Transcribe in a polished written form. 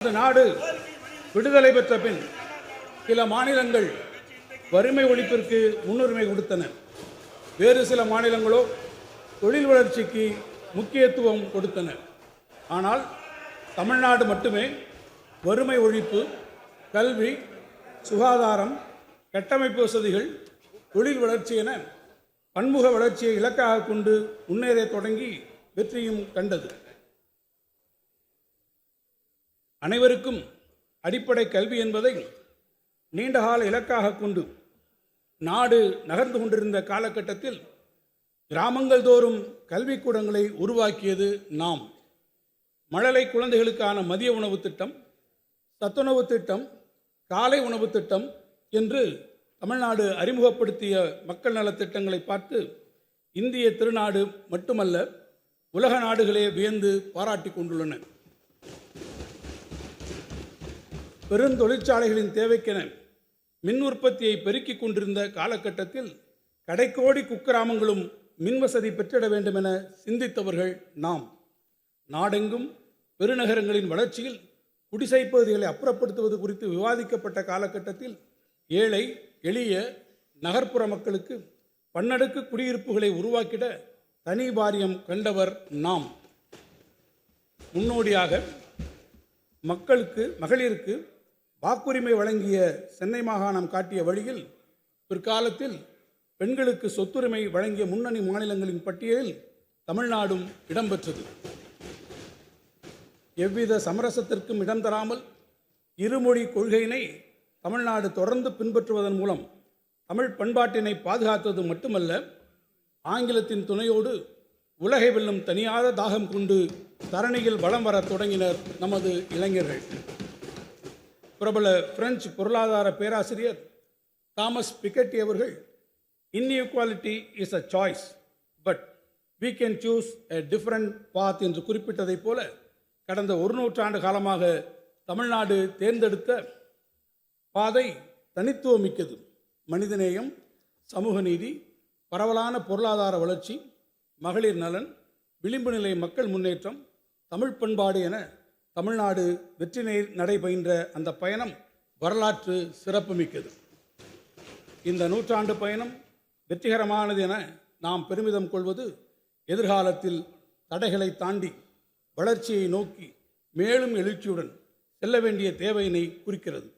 இந்த நாடு விடுதலை பெற்ற பின் சில மாநிலங்கள் வறுமை ஒழிப்பிற்கு முன்னுரிமை கொடுத்தன. வேறு சில மாநிலங்களோ தொழில் வளர்ச்சிக்கு முக்கியத்துவம் கொடுத்தன. ஆனால் தமிழ்நாடு மட்டுமே வறுமை ஒழிப்பு, கல்வி, சுகாதாரம், கட்டமைப்பு வசதிகள், தொழில் வளர்ச்சி என பன்முக வளர்ச்சியை இலக்காக கொண்டு முன்னேற தொடங்கி வெற்றியும் கண்டது. அனைவருக்கும் அடிப்படை கல்வி என்பதை நீண்டகால இலக்காக கொண்டு நாடு நகர்ந்து கொண்டிருந்த காலகட்டத்தில் கிராமங்கள் தோறும் கல்விக்கூடங்களை உருவாக்கியது நாம். மழலை குழந்தைகளுக்கான மதிய உணவு திட்டம், சத்துணவு திட்டம், காலை உணவு திட்டம் என்று தமிழ்நாடு அறிமுகப்படுத்திய மக்கள் நலத்திட்டங்களை பார்த்து இந்திய திருநாடு மட்டுமல்ல, உலக நாடுகளே வியந்து பாராட்டி கொண்டுள்ளன. பெருந்தொழிற்சாலைகளின் தேவைக்கென மின் உற்பத்தியை பெருக்கிக் கொண்டிருந்த காலகட்டத்தில் கடைக்கோடி குக்கிராமங்களும் மின்வசதி பெற்றிட வேண்டும் என சிந்தித்தவர்கள் நாம். நாடெங்கும் பெருநகரங்களின் வளர்ச்சியில் குடிசை பகுதிகளை அப்புறப்படுத்துவது குறித்து விவாதிக்கப்பட்ட காலகட்டத்தில் ஏழை எளிய நகர்ப்புற மக்களுக்கு பன்னடுக்கு குடியிருப்புகளை உருவாக்கிட தனி வாரியம் கண்டவர் நாம். முன்னோடியாக மகளிருக்கு வாக்குரிமை வழங்கிய சென்னை மாகாணம் காட்டிய வழியில் பிற்காலத்தில் பெண்களுக்கு சொத்துரிமை வழங்கிய முன்னணி மாநிலங்களின் பட்டியலில் தமிழ்நாடும் இடம்பெற்றது. எவ்வித சமரசத்திற்கும் இடம் தராமல் இருமொழி கொள்கையினை தமிழ்நாடு தொடர்ந்து பின்பற்றுவதன் மூலம் தமிழ் பண்பாட்டினை பாதுகாத்தது மட்டுமல்ல, ஆங்கிலத்தின் துணையோடு உலகை வெல்லும் தனியாத தாகம் கொண்டு தரணியில் வலம் வர தொடங்கினர் நமது இளைஞர்கள். பிரபல பிரெஞ்சு பொருளாதார பேராசிரியர் தாமஸ் பிக்கெட்டி அவர்கள், inequality is a choice but we can choose a different path என்று குறிப்பிட்டதைப் போல கடந்த ஒரு நூற்றாண்டு காலமாக தமிழ்நாடு தேர்ந்தெடுத்த பாதை தனித்துவமிக்கது. மனிதநேயம், சமூக நீதி, பரவலான பொருளாதார வளர்ச்சி, மகளிர் நலன், விளிம்பு நிலை மக்கள் முன்னேற்றம், தமிழ் பண்பாடு என தமிழ்நாடு வெற்றி நடைபெற்ற அந்த பயணம் வரலாற்று சிறப்புமிக்கது. இந்த நூற்றாண்டு பயணம் வெற்றிகரமானது என நாம் பெருமிதம் கொள்வது எதிர்காலத்தில் தடைகளை தாண்டி வளர்ச்சியை நோக்கி மேலும் எழுச்சியுடன் செல்ல வேண்டிய தேவையினை குறிக்கிறது.